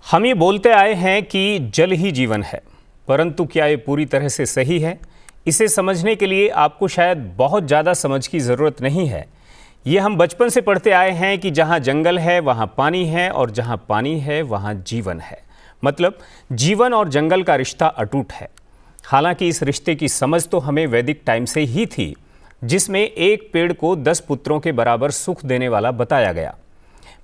हम ये बोलते आए हैं कि जल ही जीवन है, परंतु क्या ये पूरी तरह से सही है? इसे समझने के लिए आपको शायद बहुत ज़्यादा समझ की ज़रूरत नहीं है। ये हम बचपन से पढ़ते आए हैं कि जहाँ जंगल है वहाँ पानी है और जहाँ पानी है वहाँ जीवन है। मतलब जीवन और जंगल का रिश्ता अटूट है। हालांकि इस रिश्ते की समझ तो हमें वैदिक टाइम से ही थी, जिसमें एक पेड़ को 10 पुत्रों के बराबर सुख देने वाला बताया गया।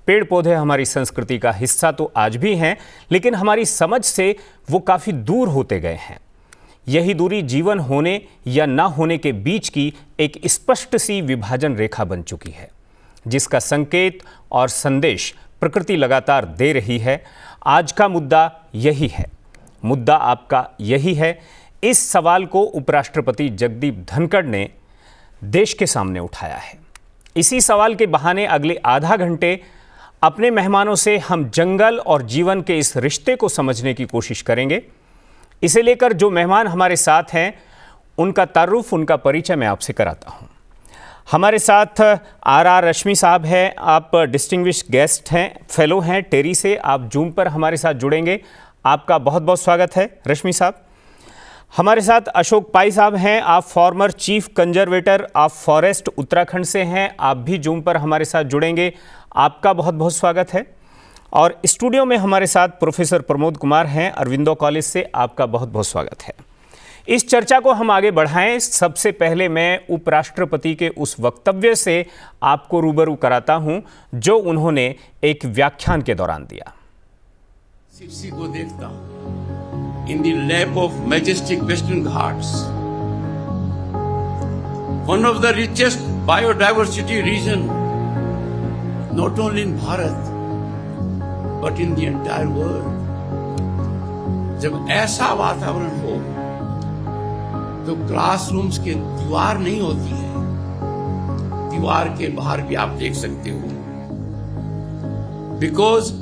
पेड़ पौधे हमारी संस्कृति का हिस्सा तो आज भी हैं, लेकिन हमारी समझ से वो काफ़ी दूर होते गए हैं। यही दूरी जीवन होने या ना होने के बीच की एक स्पष्ट सी विभाजन रेखा बन चुकी है, जिसका संकेत और संदेश प्रकृति लगातार दे रही है। आज का मुद्दा यही है, मुद्दा आपका यही है। इस सवाल को उपराष्ट्रपति जगदीप धनखड़ ने देश के सामने उठाया है। इसी सवाल के बहाने अगले आधा घंटे अपने मेहमानों से हम जंगल और जीवन के इस रिश्ते को समझने की कोशिश करेंगे। इसे लेकर जो मेहमान हमारे साथ हैं, उनका तारुफ, उनका परिचय मैं आपसे कराता हूं। हमारे साथ आर रश्मि साहब हैं। आप डिस्टिंग्विश गेस्ट हैं, फेलो हैं टेरी से। आप जूम पर हमारे साथ जुड़ेंगे। आपका बहुत बहुत स्वागत है रश्मि साहब। हमारे साथ अशोक पाई साहब हैं। आप former chief conservator of forest Uttarakhand से हैं। आप भी जूम पर हमारे साथ जुड़ेंगे। आपका बहुत बहुत स्वागत है। और स्टूडियो में हमारे साथ प्रोफेसर प्रमोद कुमार हैं अरविंदो कॉलेज से। आपका बहुत बहुत स्वागत है। इस चर्चा को हम आगे बढ़ाएं, सबसे पहले मैं उपराष्ट्रपति के उस वक्तव्य से आपको रूबरू कराता हूं जो उन्होंने एक व्याख्यान के दौरान दिया। सिरसी को देखता हूं in the lap of majestic Western Ghats, one of the richest biodiversity region, not only in Bharat but in the entire world. जब ऐसा वातावरण हो तो क्लासरूम्स के दीवार नहीं होती है, दीवार के बाहर भी आप देख सकते हो, because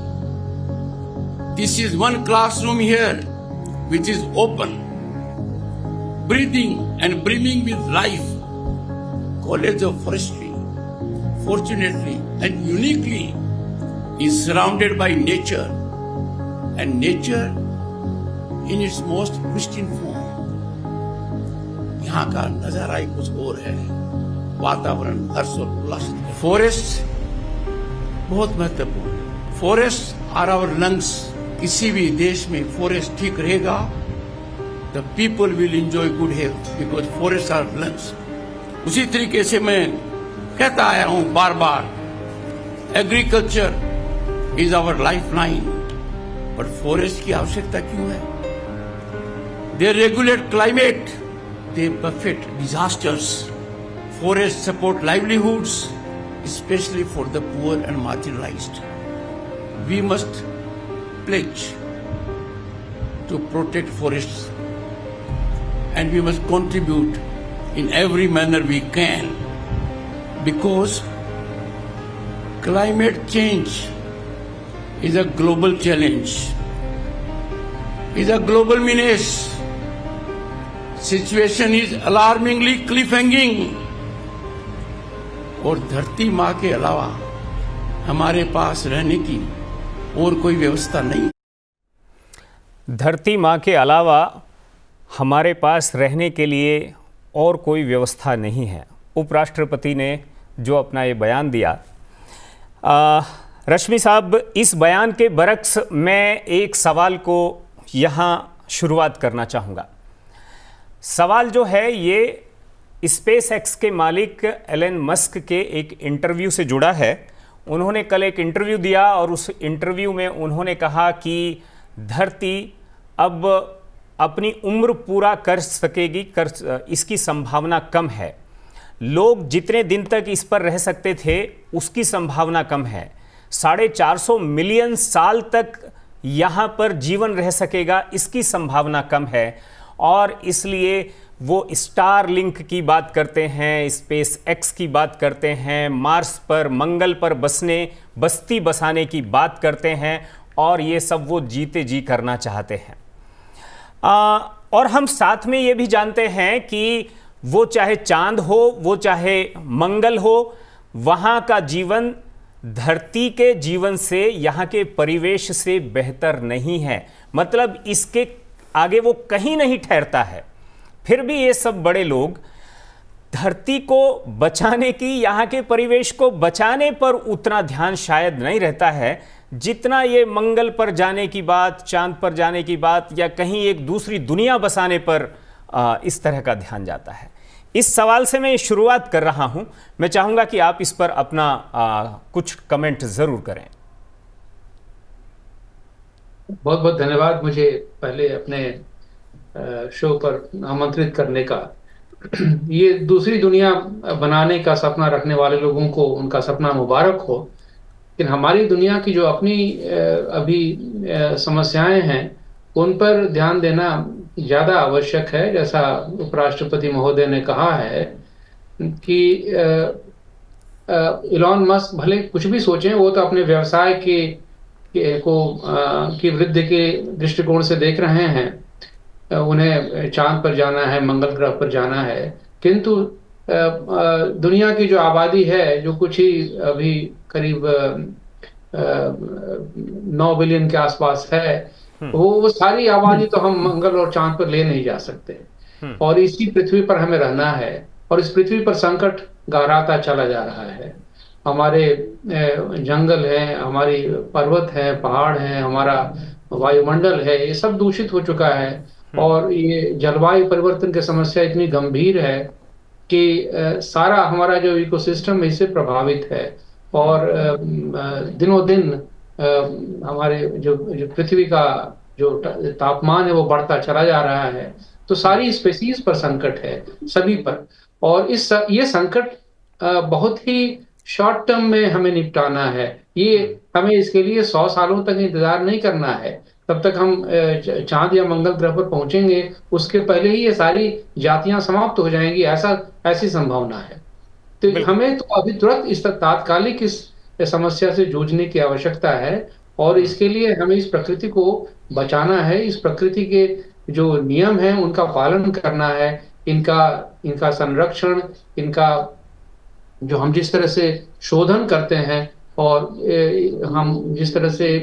this is one classroom here which is open, breathing and brimming with life. College of Forestry, fortunately and uniquely, is surrounded by nature, and nature in its most pristine form. यहाँ का नजारा ही कुछ और है, वातावरण हर्ष और उल्लासित है। Forest बहुत महत्वपूर्ण है। Forest are our lungs. किसी भी देश में फॉरेस्ट ठीक रहेगा, the people will enjoy good health, because forest are lungs. उसी तरीके से मैं कहता आया हूं बार बार, agriculture is our lifeline, but forest की आवश्यकता क्यों है? They regulate climate, they buffet disasters. Forest support livelihoods, especially for the poor and marginalised. We must pledge to protect forests, and we must contribute in every manner we can, because climate change is a global challenge, is a global menace. Situation is alarmingly cliffhanging, और धरती माँ के अलावा हमारे पास रहने की और कोई व्यवस्था नहीं। धरती माँ के अलावा हमारे पास रहने के लिए और कोई व्यवस्था नहीं है। उपराष्ट्रपति ने जो अपना ये बयान दिया, रश्मि साहब, इस बयान के बरक्स मैं एक सवाल को यहाँ शुरुआत करना चाहूँगा। सवाल जो है ये स्पेस एक्स के मालिक एलन मस्क के एक इंटरव्यू से जुड़ा है। उन्होंने कल एक इंटरव्यू दिया और उस इंटरव्यू में उन्होंने कहा कि धरती अब अपनी उम्र पूरा कर सकेगी, इसकी संभावना कम है। लोग जितने दिन तक इस पर रह सकते थे उसकी संभावना कम है। 450 मिलियन साल तक यहाँ पर जीवन रह सकेगा, इसकी संभावना कम है। और इसलिए वो स्टार लिंक की बात करते हैं, स्पेस एक्स की बात करते हैं, मार्स पर, मंगल पर बस्ती बसाने की बात करते हैं, और ये सब वो जीते जी करना चाहते हैं। और हम साथ में ये भी जानते हैं कि वो चाहे चांद हो, वो चाहे मंगल हो, वहाँ का जीवन धरती के जीवन से, यहाँ के परिवेश से बेहतर नहीं है। मतलब इसके आगे वो कहीं नहीं ठहरता है। फिर भी ये सब बड़े लोग धरती को बचाने की, यहाँ के परिवेश को बचाने पर उतना ध्यान शायद नहीं रहता है जितना ये मंगल पर जाने की बात, चांद पर जाने की बात, या कहीं एक दूसरी दुनिया बसाने पर इस तरह का ध्यान जाता है। इस सवाल से मैं शुरुआत कर रहा हूं। मैं चाहूंगा कि आप इस पर अपना कुछ कमेंट जरूर करें। बहुत बहुत धन्यवाद मुझे पहले अपने शो पर आमंत्रित करने का। ये दूसरी दुनिया बनाने का सपना रखने वाले लोगों को उनका सपना मुबारक हो, लेकिन हमारी दुनिया की जो अपनी अभी समस्याएं हैं उन पर ध्यान देना ज़्यादा आवश्यक है। जैसा उपराष्ट्रपति महोदय ने कहा है कि इलॉन मस्क भले कुछ भी सोचें, वो तो अपने व्यवसाय की वृद्धि के दृष्टिकोण से देख रहे हैं। उन्हें चांद पर जाना है, मंगल ग्रह पर जाना है, किंतु दुनिया की जो आबादी है, जो कुछ ही अभी करीब 9 बिलियन के आसपास है, वो सारी आबादी तो हम मंगल और चांद पर ले नहीं जा सकते। और इसी पृथ्वी पर हमें रहना है, और इस पृथ्वी पर संकट गहराता चला जा रहा है। हमारे जंगल हैं, हमारी पर्वत हैं, पहाड़ हैं, हमारा वायुमंडल है, ये सब दूषित हो चुका है। और ये जलवायु परिवर्तन की समस्या इतनी गंभीर है कि सारा हमारा जो इकोसिस्टम इससे प्रभावित है। और दिनों दिन हमारे जो पृथ्वी का जो तापमान है वो बढ़ता चला जा रहा है। तो सारी स्पेसीज पर संकट है, सभी पर। और ये संकट बहुत ही शॉर्ट टर्म में हमें निपटाना है। ये हमें इसके लिए 100 सालों तक इंतजार नहीं करना है। तब तक हम चांद या मंगल ग्रह पर पहुंचेंगे, उसके पहले ही ये सारी जातियां समाप्त हो जाएंगी, ऐसी संभावना है। तो हमें तो अभी तुरंत इस तात्कालिक इस समस्या से जूझने की आवश्यकता है। और इसके लिए हमें इस प्रकृति को बचाना है। इस प्रकृति के जो नियम हैं उनका पालन करना है, इनका संरक्षण, इनका जो हम जिस तरह से शोधन करते हैं और हम जिस तरह से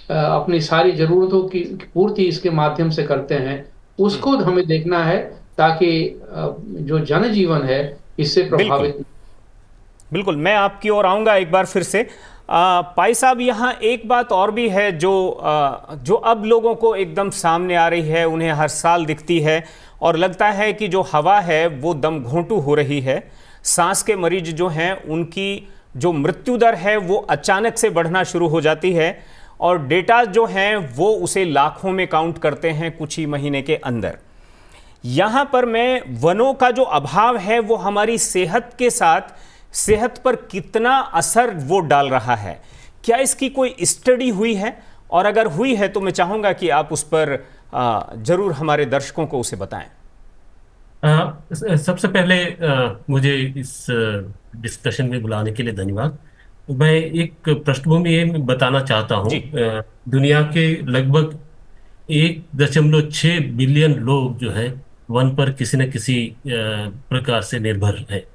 अपनी सारी जरूरतों की पूर्ति इसके माध्यम से करते हैं, उसको हमें देखना है, ताकि जो जनजीवन है इससे प्रभावित। बिल्कुल, मैं आपकी ओर आऊंगा एक बार फिर से। पाई साहब, यहाँ एक बात और भी है जो अब लोगों को एकदम सामने आ रही है, उन्हें हर साल दिखती है, और लगता है कि जो हवा है वो दम घोंटू हो रही है। सांस के मरीज जो हैं उनकी जो मृत्यु दर है वो अचानक से बढ़ना शुरू हो जाती है, और डेटा जो हैं वो उसे लाखों में काउंट करते हैं कुछ ही महीने के अंदर। यहाँ पर मैं वनों का जो अभाव है वो हमारी सेहत पर कितना असर वो डाल रहा है, क्या इसकी कोई स्टडी हुई है? और अगर हुई है तो मैं चाहूँगा कि आप उस पर जरूर हमारे दर्शकों को उसे बताएं। सबसे पहले मुझे इस डिस्कशन में बुलाने के लिए धन्यवाद। मैं एक पृष्ठभूमि ये बताना चाहता हूँ। दुनिया के लगभग 1.6 बिलियन लोग जो है वन पर किसी न किसी प्रकार से निर्भर है।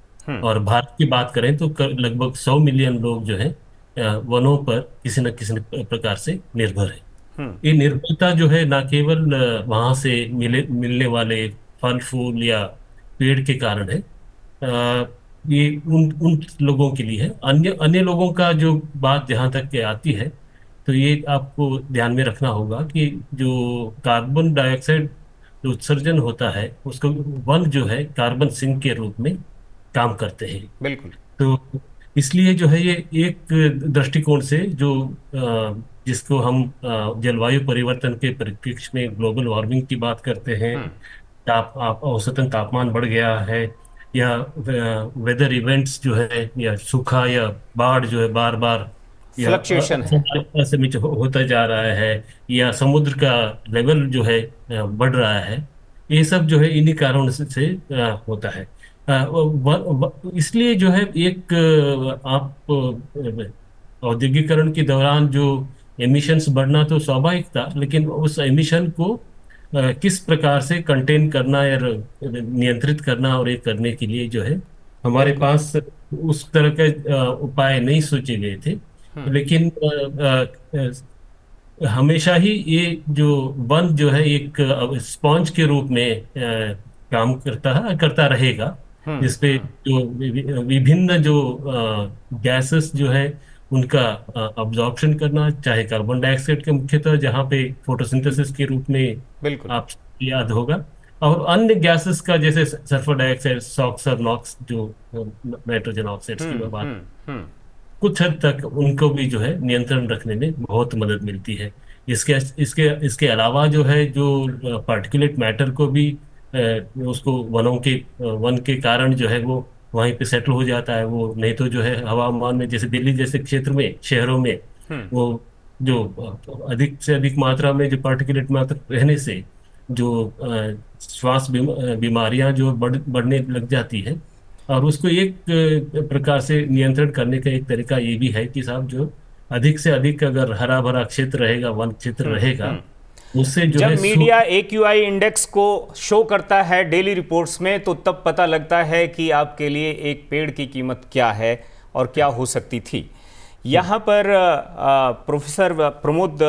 और भारत की बात करें तो लगभग 100 मिलियन लोग जो है वनों पर किसी न किसी प्रकार से निर्भर है। ये निर्भरता जो है न केवल वहाँ से मिलने वाले फल फूल या पेड़ के कारण है, ये उन लोगों के लिए है। अन्य लोगों का जो बात जहाँ तक के आती है, तो ये आपको ध्यान में रखना होगा कि जो कार्बन डाइऑक्साइड जो उत्सर्जन होता है उसको वन जो है कार्बन सिंक के रूप में काम करते हैं। बिल्कुल। तो इसलिए जो है ये एक दृष्टिकोण से जो जिसको हम जलवायु परिवर्तन के परिप्रेक्ष्य में ग्लोबल वार्मिंग की बात करते हैं, औसतन तापमान बढ़ गया है, या वेदर इवेंट्स जो है, या सूखा या बाढ़ जो है बार बार फ्लक्चुएशन असमित होता जा रहा है, या समुद्र का लेवल जो है बढ़ रहा है, ये सब जो है इन्हीं कारणों से होता है। इसलिए जो है एक आप औद्योगिकरण के दौरान जो एमिशंस बढ़ना तो स्वाभाविक था, लेकिन उस एमिशन को किस प्रकार से कंटेन करना या नियंत्रित करना, और ये करने के लिए जो है हमारे पास उस तरह के उपाय नहीं सोचे गए थे। लेकिन हमेशा ही ये जो वन जो है एक स्पॉन्ज के रूप में काम करता रहेगा, जिसपे जो विभिन्न जो गैसेस जो है उनका अब्जॉर्प्शन करना, चाहे कार्बन डाइऑक्साइड के मुख्यतः जहाँ पे फोटोसिंथेसिस के रूप में बिल्कुल आप याद होगा, और अन्य गैसेस का जैसे सल्फर डाइऑक्साइड, सॉक्स और नॉक्स, जो नाइट्रोजन ऑक्साइड्स की मैं बात, कुछ हद तक उनको भी जो है नियंत्रण रखने में बहुत मदद मिलती है। इसके इसके इसके अलावा जो है जो पार्टिकुलेट मैटर को भी उसको वन के कारण जो है वो वहीं पे सेटल हो जाता है। वो नहीं तो जो है हवामान में, जैसे दिल्ली जैसे क्षेत्र में, शहरों में वो जो अधिक से अधिक मात्रा में जो पार्टिकुलेट मात्रा रहने से जो श्वास बीमारियां जो बढ़ने लग जाती है, और उसको एक प्रकार से नियंत्रण करने का एक तरीका ये भी है कि साहब जो अधिक से अधिक अगर हरा भरा क्षेत्र रहेगा, वन क्षेत्र रहेगा, उससे जो है जब मीडिया AQI इंडेक्स को शो करता है डेली रिपोर्ट्स में, तो तब पता लगता है कि आपके लिए एक पेड़ की कीमत क्या है और क्या हो सकती थी। यहाँ पर प्रोफेसर प्रमोद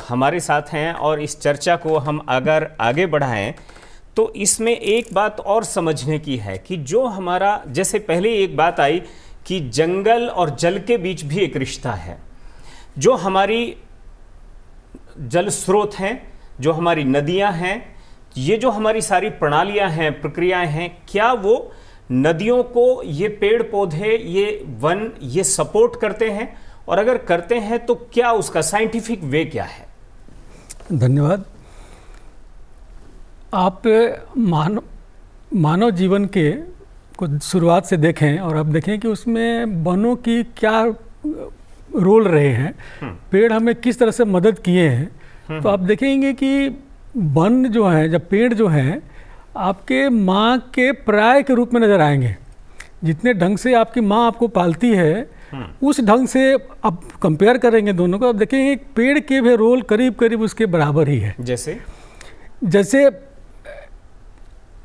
हमारे साथ हैं, और इस चर्चा को हम अगर आगे बढ़ाएं तो इसमें एक बात और समझने की है कि जो हमारा, जैसे पहले एक बात आई कि जंगल और जल के बीच भी एक रिश्ता है। जो हमारी जल स्रोत हैं, जो हमारी नदियां हैं, ये जो हमारी सारी प्रणालियां हैं, प्रक्रियाएं हैं, क्या वो नदियों को ये पेड़ पौधे, ये वन, ये सपोर्ट करते हैं? और अगर करते हैं तो क्या उसका साइंटिफिक वे क्या है? धन्यवाद। आप मानव जीवन के को शुरुआत से देखें और आप देखें कि उसमें वनों की क्या रोल रहे हैं, पेड़ हमें किस तरह से मदद किए हैं, तो आप देखेंगे कि वन जो है, जब पेड़ जो हैं, आपके माँ के पर्याय के रूप में नजर आएंगे। जितने ढंग से आपकी माँ आपको पालती है, उस ढंग से आप कंपेयर करेंगे दोनों को, आप देखेंगे एक पेड़ के भी रोल करीब करीब उसके बराबर ही है। जैसे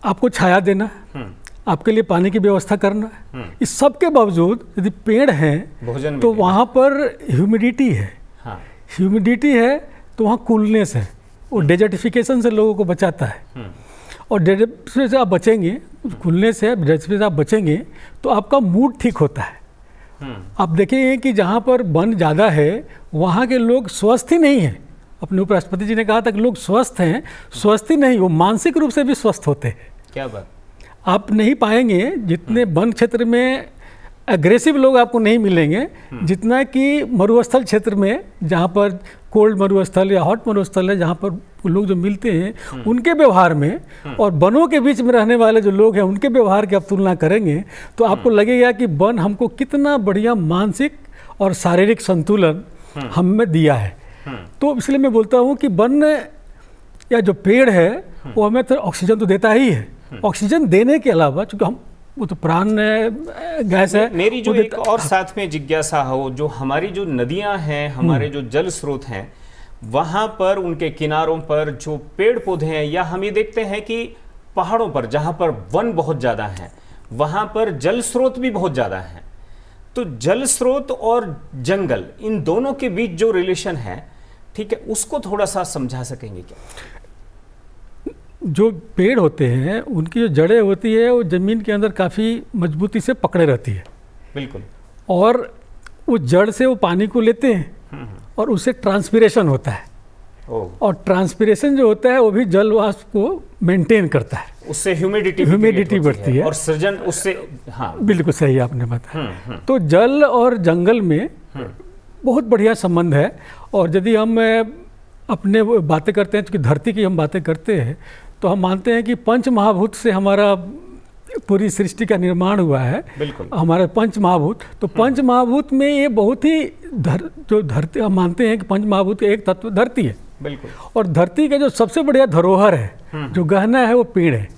आपको छाया देना, आपके लिए पानी की व्यवस्था करना, इस सब के बावजूद यदि पेड़ हैं तो वहाँ पर ह्यूमिडिटी है। ह्यूमिडिटी है तो वहाँ कूलनेस है, वो डेजर्टिफिकेशन से लोगों को बचाता है। और डेजर्टिफिकेशन से आप बचेंगे, कूलनेस है, डेजर्टिफिकेशन से आप बचेंगे तो आपका मूड ठीक होता है। आप देखेंगे कि जहाँ पर वन ज़्यादा है वहाँ के लोग स्वस्थ ही नहीं हैं। अपने उपराष्ट्रपति जी ने कहा था कि लोग स्वस्थ हैं, स्वस्थ ही नहीं, वो मानसिक रूप से भी स्वस्थ होते हैं। क्या बात! आप नहीं पाएंगे जितने वन क्षेत्र में एग्रेसिव लोग आपको नहीं मिलेंगे जितना कि मरुस्थल क्षेत्र में, जहाँ पर कोल्ड मरुस्थल या हॉट मरुस्थल है, जहाँ पर लोग जो मिलते हैं उनके व्यवहार में और वनों के बीच में रहने वाले जो लोग हैं उनके व्यवहार की आप तुलना करेंगे तो आपको लगेगा कि वन हमको कितना बढ़िया मानसिक और शारीरिक संतुलन हमें दिया है। तो इसलिए मैं बोलता हूँ कि वन या जो पेड़ है वो हमें तो ऑक्सीजन तो देता ही है, ऑक्सीजन देने के अलावा, चूँकि हम वो तो प्राण गैस है। मेरी जो एक और साथ में जिज्ञासा हो, जो हमारी जो नदियां हैं, हमारे जो जल स्रोत हैं, वहाँ पर उनके किनारों पर जो पेड़ पौधे हैं, या हम ये देखते हैं कि पहाड़ों पर जहाँ पर वन बहुत ज़्यादा हैं वहाँ पर जल स्रोत भी बहुत ज़्यादा हैं, तो जल स्रोत और जंगल, इन दोनों के बीच जो रिलेशन है, ठीक है, उसको थोड़ा सा समझा सकेंगे क्या? जो पेड़ होते हैं उनकी जो जड़ें होती है वो ज़मीन के अंदर काफ़ी मजबूती से पकड़े रहती है। बिल्कुल। और उस जड़ से वो पानी को लेते हैं और उससे ट्रांसपिरेशन होता है। और ट्रांसपिरेशन जो होता है वो भी जल वाष्प को मेंटेन करता है, उससे ह्यूमिडिटी बढ़ती है और सृजन उससे। हाँ, बिल्कुल सही आपने बताया। तो जल और जंगल में बहुत बढ़िया संबंध है। और यदि हम अपने बातें करते हैं, क्योंकि धरती की हम बातें करते हैं, तो हम मानते हैं कि पंच महाभूत से हमारा पूरी सृष्टि का निर्माण हुआ है। बिल्कुल। हमारे पंच महाभूत, तो पंच महाभूत में ये बहुत ही जो धरती, हम मानते हैं कि पंच महाभूत का एक तत्व धरती है। बिल्कुल। और धरती का जो सबसे बढ़िया धरोहर है, जो गहना है, वो पेड़ है।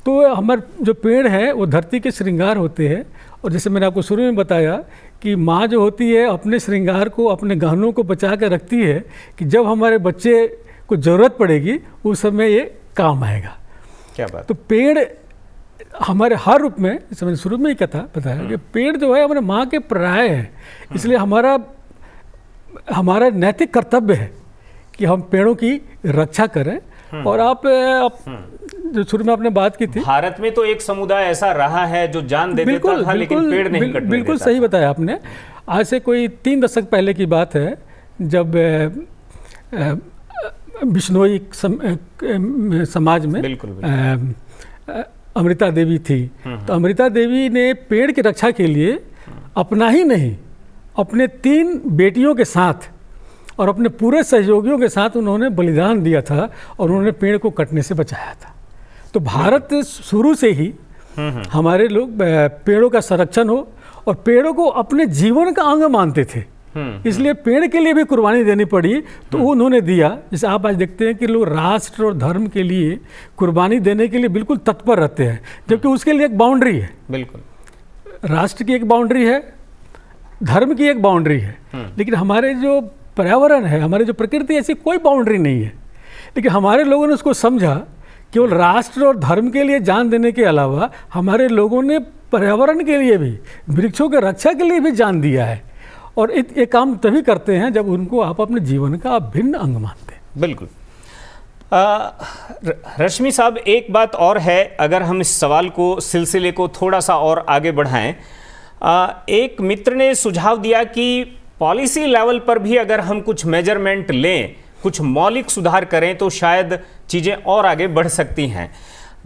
तो हमारे जो पेड़ है वो धरती के श्रृंगार होते हैं। और जैसे मैंने आपको शुरू में बताया कि माँ जो होती है अपने श्रृंगार को, अपने गहनों को बचा कर रखती है कि जब हमारे बच्चे को ज़रूरत पड़ेगी उस समय ये काम आएगा। क्या बात! तो पेड़ हमारे हर रूप में, जैसे मैंने शुरू में ही बताया कि पेड़ जो है हमारे माँ के पर्याय है, इसलिए हमारा नैतिक कर्तव्य है कि हम पेड़ों की रक्षा करें। और आप जो शुरू में आपने बात की थी, भारत में तो एक समुदाय ऐसा रहा है जो जान दे देता था लेकिन पेड़ नहीं कटने बिल्कुल देता सही बताया आपने। आज से कोई 3 दशक पहले की बात है, जब बिश्नोई समाज में अमृता देवी थी, तो अमृता देवी ने पेड़ की रक्षा के लिए अपना ही नहीं, अपने 3 बेटियों के साथ और अपने पूरे सहयोगियों के साथ उन्होंने बलिदान दिया था और उन्होंने पेड़ को कटने से बचाया था। तो भारत शुरू से ही हमारे लोग पेड़ों का संरक्षण हो और पेड़ों को अपने जीवन का अंग मानते थे, इसलिए पेड़ के लिए भी कुर्बानी देनी पड़ी तो उन्होंने दिया। जैसे आप आज देखते हैं कि लोग राष्ट्र और धर्म के लिए कुर्बानी देने के लिए बिल्कुल तत्पर रहते हैं, जबकि उसके लिए एक बाउंड्री है। बिल्कुल, राष्ट्र की एक बाउंड्री है, धर्म की एक बाउंड्री है, लेकिन हमारे जो पर्यावरण है, हमारी जो प्रकृति, ऐसी कोई बाउंड्री नहीं है। लेकिन हमारे लोगों ने उसको समझा, केवल राष्ट्र और धर्म के लिए जान देने के अलावा हमारे लोगों ने पर्यावरण के लिए भी, वृक्षों की रक्षा के लिए भी जान दिया है। और ये काम तभी करते हैं जब उनको आप अपने जीवन का अभिन्न अंग मानते हैं। बिल्कुल। रश्मि साहब, एक बात और है, अगर हम इस सवाल को, सिलसिले को थोड़ा सा और आगे बढ़ाएं, एक मित्र ने सुझाव दिया कि पॉलिसी लेवल पर भी अगर हम कुछ मेजरमेंट लें, कुछ मौलिक सुधार करें तो शायद चीज़ें और आगे बढ़ सकती हैं।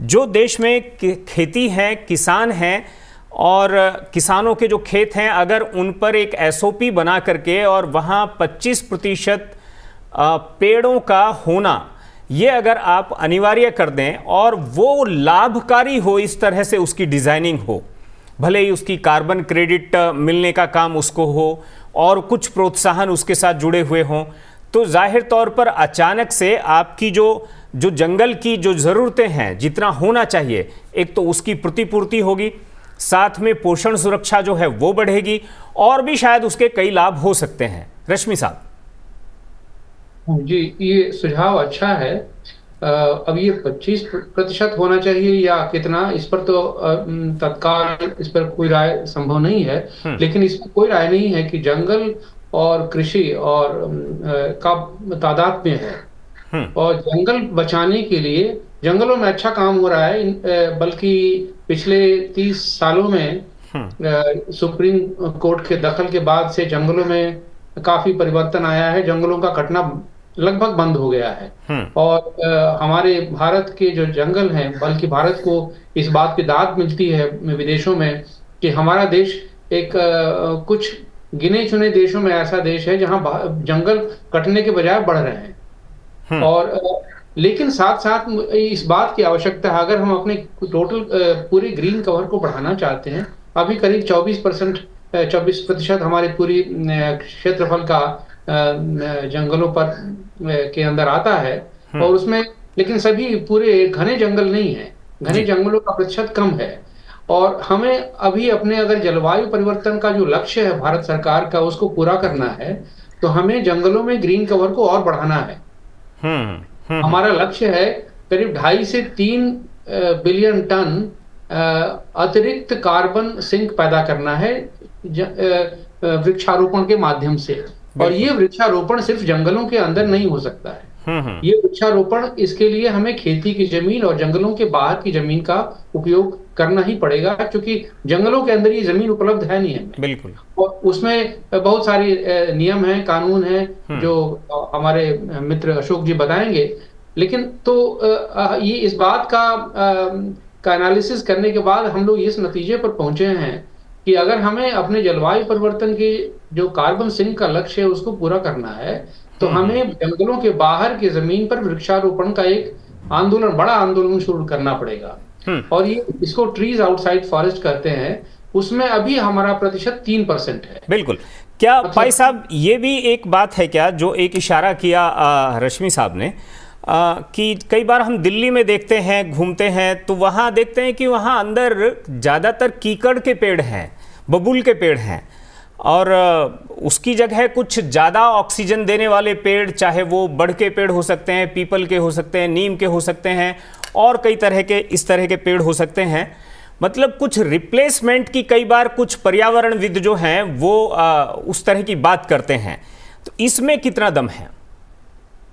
जो देश में खेती है, किसान हैं और किसानों के जो खेत हैं, अगर उन पर एक SOP बना करके और वहाँ 25% पेड़ों का होना, ये अगर आप अनिवार्य कर दें और वो लाभकारी हो, इस तरह से उसकी डिज़ाइनिंग हो, भले ही उसकी कार्बन क्रेडिट मिलने का काम उसको हो और कुछ प्रोत्साहन उसके साथ जुड़े हुए हों, तो जाहिर तौर पर अचानक से आपकी जो जंगल की जो ज़रूरतें हैं, जितना होना चाहिए, एक तो उसकी प्रतिपूर्ति होगी, साथ में पोषण सुरक्षा जो है वो बढ़ेगी और भी शायद उसके कई लाभ हो सकते हैं। रश्मि साहब जी, ये सुझाव अच्छा है। अब ये 25% होना चाहिए या कितना, इस पर तो तत्काल इस पर कोई राय संभव नहीं है, लेकिन इसमें कोई राय नहीं है कि जंगल और कृषि और का तादाद में है, और जंगल बचाने के लिए जंगलों में अच्छा काम हो रहा है। बल्कि पिछले 30 सालों में सुप्रीम कोर्ट के दखल के बाद से जंगलों में काफी परिवर्तन आया है, जंगलों का कटना लगभग बंद हो गया है। और हमारे भारत के जो जंगल हैं, बल्कि भारत को इस बात की दाद मिलती है विदेशों में कि हमारा देश एक कुछ गिने चुने देशों में ऐसा देश है जहां जंगल कटने के बजाय बढ़ रहे हैं। और लेकिन साथ साथ इस बात की आवश्यकता है, अगर हम अपने टोटल पूरे ग्रीन कवर को बढ़ाना चाहते हैं, अभी करीब 24% हमारे पूरी क्षेत्रफल का जंगलों पर के अंदर आता है, और उसमें लेकिन सभी पूरे घने जंगल नहीं है, घने जंगलों का प्रतिशत कम है। और हमें अभी अपने अगर जलवायु परिवर्तन का जो लक्ष्य है भारत सरकार का, उसको पूरा करना है, तो हमें जंगलों में ग्रीन कवर को और बढ़ाना है। हमारा लक्ष्य है करीब 2.5 से 3 बिलियन टन अतिरिक्त कार्बन सिंक पैदा करना है वृक्षारोपण के माध्यम से। और ये वृक्षारोपण सिर्फ जंगलों के अंदर नहीं हो सकता है, ये वृक्षारोपण, इसके लिए हमें खेती की जमीन और जंगलों के बाहर की जमीन का उपयोग करना ही पड़ेगा, क्योंकि जंगलों के अंदर ये जमीन उपलब्ध है नहीं है। बिल्कुल। और उसमें बहुत सारे नियम हैं, कानून हैं, जो हमारे मित्र अशोक जी बताएंगे। लेकिन तो ये इस बात का एनालिसिस करने के बाद हम लोग इस नतीजे पर पहुंचे हैं कि अगर हमें अपने जलवायु परिवर्तन की जो कार्बन सिंक का लक्ष्य है उसको पूरा करना है, तो हमें जंगलों के बाहर की जमीन पर वृक्षारोपण का एक आंदोलन, बड़ा आंदोलन शुरू करना पड़ेगा। और ये इसको ट्रीज आउटसाइड फॉरेस्ट कहते हैं, उसमें अभी हमारा प्रतिशत 3% है। बिल्कुल। क्या भाई साहब, ये भी एक बात है क्या जो एक इशारा किया रश्मि साहब ने, कि कई बार हम दिल्ली में देखते हैं, घूमते हैं, तो वहाँ देखते हैं कि वहाँ अंदर ज़्यादातर कीकड़ के पेड़ हैं, बबूल के पेड़ हैं, और उसकी जगह कुछ ज़्यादा ऑक्सीजन देने वाले पेड़, चाहे वो बड़ के पेड़ हो सकते हैं, पीपल के हो सकते हैं, नीम के हो सकते हैं, और कई तरह के इस तरह के पेड़ हो सकते हैं। मतलब कुछ रिप्लेसमेंट की कई बार कुछ पर्यावरणविद जो हैं वो उस तरह की बात करते हैं, तो इसमें कितना दम है?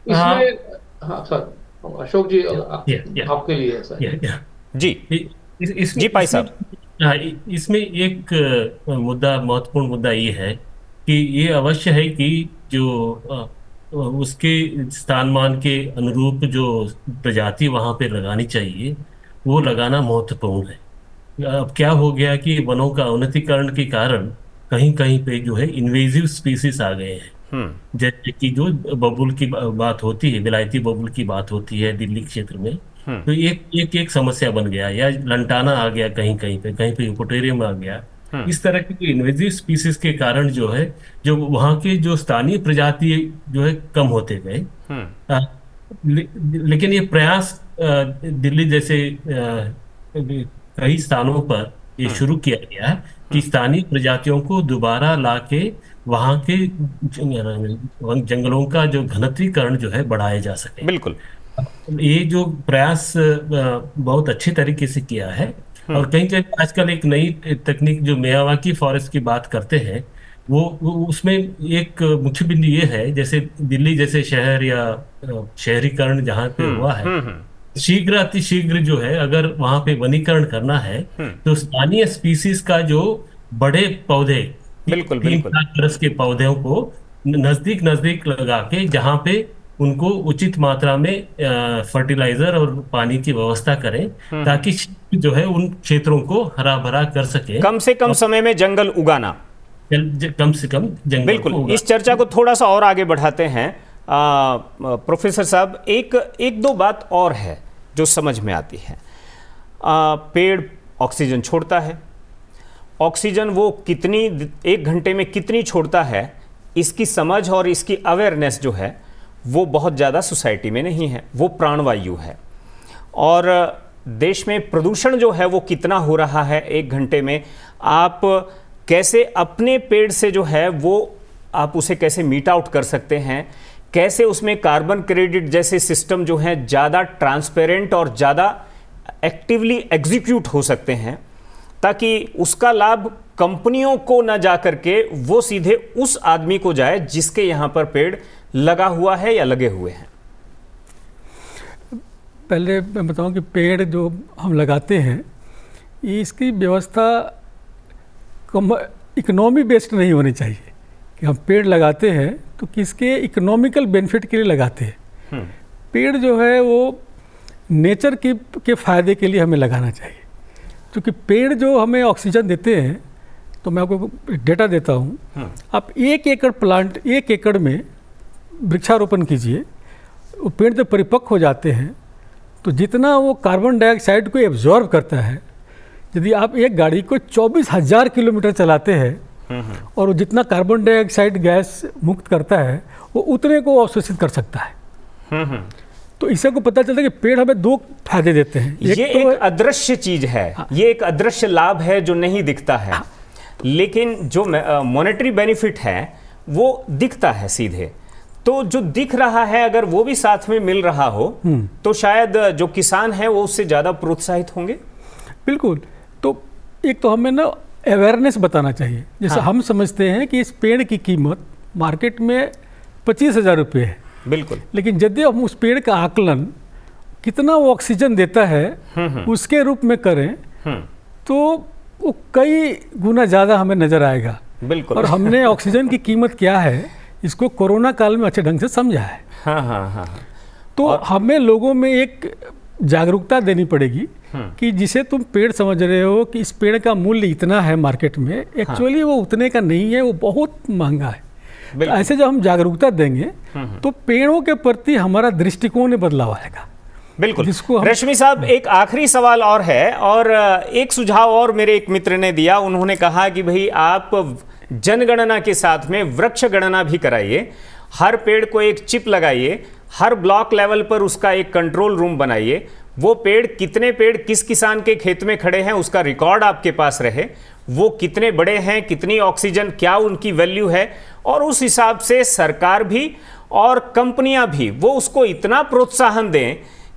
इसमें हाँ सर, अशोक जी आपके लिए सर। जी जी पाई साहब। इसमें एक मुद्दा, महत्वपूर्ण मुद्दा ये है कि ये अवश्य है कि जो उसके स्थानमान के अनुरूप जो प्रजाति वहां पे लगानी चाहिए वो लगाना महत्वपूर्ण है। अब क्या हो गया कि वनों का उन्नतीकरण के कारण कहीं कहीं पे जो है इन्वेजिव स्पीसीज आ गए हैं। जैसे कि जो बबुल की बात होती है, विलायती बबुल की बात होती है दिल्ली क्षेत्र में, तो एक समस्या बन गया, या लंटाना आ गया कहीं पे यूपोटेरियम आ गया। इस तरह के इन्वेजिव स्पीसीज के कारण जो है, जो वहाँ के जो स्थानीय प्रजाति जो है कम होते गए। लेकिन ये प्रयास दिल्ली जैसे कई स्थानों पर ये शुरू किया गया है कि स्थानीय प्रजातियों को दोबारा लाके वहाँ के जंगलों का जो घनत्वीकरण जो है बढ़ाया जा सके। बिल्कुल, ये जो प्रयास बहुत अच्छे तरीके से किया है। और कहीं जगह आजकल एक नई तकनीक जो मियावाकी फॉरेस्ट की बात करते हैं, वो उसमें एक मुख्य बिंदु ये है, जैसे दिल्ली जैसे शहर या शहरीकरण जहाँ पे हुआ है, शीघ्र अतिशीघ्र जो है अगर वहां पे वनीकरण करना है तो स्थानीय स्पीसीज का जो बड़े पौधे, बिल्कुल 3-4 बरस के पौधों को नजदीक लगा के, जहाँ पे उनको उचित मात्रा में फर्टिलाइजर और पानी की व्यवस्था करें, ताकि जो है उन क्षेत्रों को हरा भरा कर सके। कम से कम समय में जंगल उगाना, कम से कम जंगल। बिल्कुल। इस चर्चा को थोड़ा सा और आगे बढ़ाते हैं। प्रोफेसर साहब, एक दो बात और है जो समझ में आती है। पेड़ ऑक्सीजन छोड़ता है, ऑक्सीजन वो कितनी, 1 घंटे में कितनी छोड़ता है, इसकी समझ और इसकी अवेयरनेस जो है वो बहुत ज़्यादा सोसाइटी में नहीं है। वो प्राणवायु है। और देश में प्रदूषण जो है वो कितना हो रहा है 1 घंटे में, आप कैसे अपने पेड़ से जो है वो आप उसे कैसे मीट आउट कर सकते हैं, कैसे उसमें कार्बन क्रेडिट जैसे सिस्टम जो हैं ज़्यादा ट्रांसपेरेंट और ज़्यादा एक्टिवली एग्जीक्यूट हो सकते हैं, ताकि उसका लाभ कंपनियों को ना जा करके वो सीधे उस आदमी को जाए जिसके यहाँ पर पेड़ लगा हुआ है या लगे हुए हैं। पहले मैं बताऊं कि पेड़ जो हम लगाते हैं, इसकी व्यवस्था इकोनॉमी बेस्ड नहीं होनी चाहिए कि हम पेड़ लगाते हैं तो किसके इकोनॉमिकल बेनिफिट के लिए लगाते हैं। पेड़ जो है वो नेचर के फ़ायदे के लिए हमें लगाना चाहिए, क्योंकि पेड़ जो हमें ऑक्सीजन देते हैं, तो मैं आपको डेटा देता हूँ। आप 1 एकड़ प्लांट, 1 एकड़ में वृक्षारोपण कीजिए, वो पेड़ जब परिपक्व हो जाते हैं तो जितना वो कार्बन डाइऑक्साइड को एब्जॉर्ब करता है, यदि आप एक गाड़ी को 24,000 किलोमीटर चलाते हैं और वो जितना कार्बन डाइऑक्साइड गैस मुक्त करता है वो उतने को अवशोषित कर सकता है। तो इससे को पता चलता है कि पेड़ हमें 2 फायदे देते हैं। ये एक अदृश्य चीज है। हाँ। ये एक अदृश्य लाभ है जो नहीं दिखता है। हाँ। लेकिन जो मॉनेटरी बेनिफिट है वो दिखता है सीधे। तो जो दिख रहा है अगर वो भी साथ में मिल रहा हो तो शायद जो किसान है वो उससे ज़्यादा प्रोत्साहित होंगे। बिल्कुल। तो एक तो हमें ना अवेयरनेस बताना चाहिए। जैसे हम समझते हैं कि इस पेड़ की कीमत मार्केट में 25,000 रुपये है। बिल्कुल। लेकिन यदि हम उस पेड़ का आकलन कितना वो ऑक्सीजन देता है उसके रूप में करें तो वो कई गुना ज़्यादा हमें नज़र आएगा। बिल्कुल। और हमने ऑक्सीजन की कीमत क्या है इसको कोरोना काल में अच्छे ढंग से समझा है। हाँ। तो हमें लोगों में एक जागरूकता देनी पड़ेगी कि जिसे तुम पेड़ समझ रहे हो कि इस पेड़ का मूल्य इतना है मार्केट में, एक्चुअली वो उतने का नहीं है, वो बहुत महंगा है। तो ऐसे जब हम जागरूकता देंगे तो पेड़ों के प्रति हमारा दृष्टिकोण में बदलाव आएगा। बिल्कुल। रश्मि साहब, एक आखिरी सवाल और है, और एक सुझाव और मेरे एक मित्र ने दिया। उन्होंने कहा कि भाई आप जनगणना के साथ में वृक्ष गणना भी कराइए, हर पेड़ को एक चिप लगाइए, हर ब्लॉक लेवल पर उसका एक कंट्रोल रूम बनाइए, वो पेड़ कितने पेड़ किस किसान के खेत में खड़े हैं उसका रिकॉर्ड आपके पास रहे, वो कितने बड़े हैं, कितनी ऑक्सीजन, क्या उनकी वैल्यू है, और उस हिसाब से सरकार भी और कंपनियां भी वो उसको इतना प्रोत्साहन दें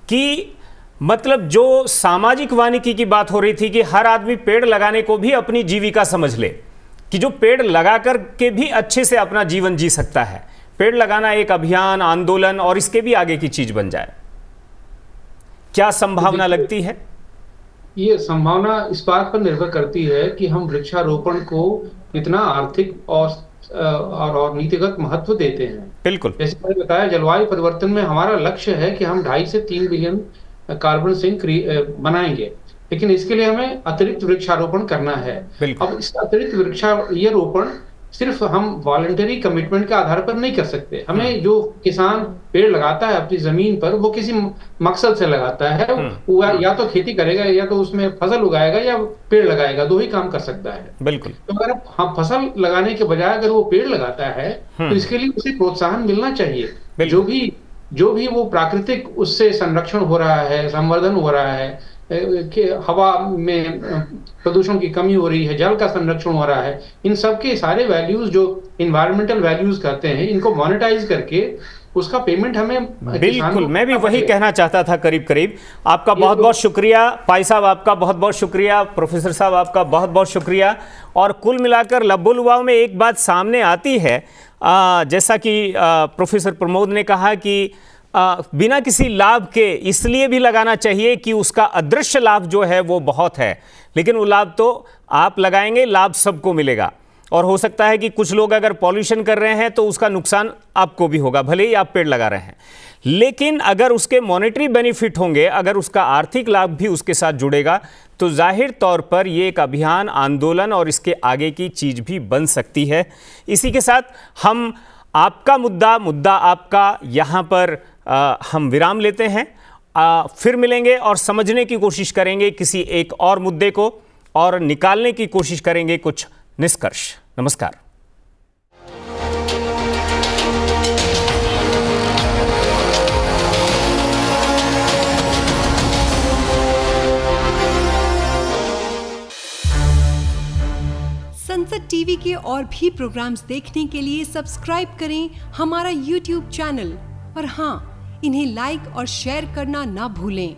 कि मतलब जो सामाजिक वानिकी की बात हो रही थी कि हर आदमी पेड़ लगाने को भी अपनी जीविका समझ ले, कि जो पेड़ लगा कर के भी अच्छे से अपना जीवन जी सकता है, पेड़ लगाना एक अभियान, आंदोलन और इसके भी आगे की चीज बन जाए, क्या संभावना लगती है? ये संभावना इस बात पर निर्भर करती है कि हम वृक्षारोपण को कितना आर्थिक और नीतिगत महत्व देते हैं। बिल्कुल, जैसे मैंने बताया, जलवायु परिवर्तन में हमारा लक्ष्य है कि हम 2.5 से 3 बिलियन कार्बन सिंक बनाएंगे, लेकिन इसके लिए हमें अतिरिक्त वृक्षारोपण करना है। अब इस अतिरिक्त ये रोपण सिर्फ हम वॉलंटरी कमिटमेंट के आधार पर नहीं कर सकते। हमें, जो किसान पेड़ लगाता है अपनी जमीन पर, वो किसी मकसद से लगाता है, वो या तो खेती करेगा, या तो उसमें फसल उगाएगा, या पेड़ लगाएगा, 2 ही काम कर सकता है। बिल्कुल। तो अगर हम फसल लगाने के बजाय अगर वो पेड़ लगाता है तो इसके लिए उसे प्रोत्साहन मिलना चाहिए। जो भी वो प्राकृतिक उससे संरक्षण हो रहा है, संवर्धन हो रहा है, कि हवा में प्रदूषण की कमी हो रही है, जल का संरक्षण हो रहा है, इन सब के सारे वैल्यूज जो इन्वायरमेंटल वैल्यूज कहते हैं, इनको मोनेटाइज करके उसका पेमेंट हमें। बिल्कुल, मैं भी वही कहना चाहता था करीब करीब। आपका बहुत बहुत शुक्रिया पाई साहब, आपका बहुत बहुत शुक्रिया प्रोफेसर साहब, आपका बहुत बहुत शुक्रिया। और कुल मिलाकर लब्बो लुभाव में एक बात सामने आती है, जैसा कि प्रोफेसर प्रमोद ने कहा कि बिना किसी लाभ के इसलिए भी लगाना चाहिए कि उसका अदृश्य लाभ जो है वो बहुत है, लेकिन वो लाभ तो आप लगाएंगे, लाभ सबको मिलेगा। और हो सकता है कि कुछ लोग अगर पॉल्यूशन कर रहे हैं तो उसका नुकसान आपको भी होगा, भले ही आप पेड़ लगा रहे हैं, लेकिन अगर उसके मॉनेटरी बेनिफिट होंगे, अगर उसका आर्थिक लाभ भी उसके साथ जुड़ेगा, तो जाहिर तौर पर ये एक अभियान, आंदोलन और इसके आगे की चीज़ भी बन सकती है। इसी के साथ हम आपका मुद्दा आपका यहाँ पर हम विराम लेते हैं। फिर मिलेंगे और समझने की कोशिश करेंगे किसी एक और मुद्दे को, और निकालने की कोशिश करेंगे कुछ निष्कर्ष। नमस्कार। संसद टीवी के और भी प्रोग्राम्स देखने के लिए सब्सक्राइब करें हमारा YouTube चैनल, और हाँ, इन्हें लाइक और शेयर करना ना भूलें।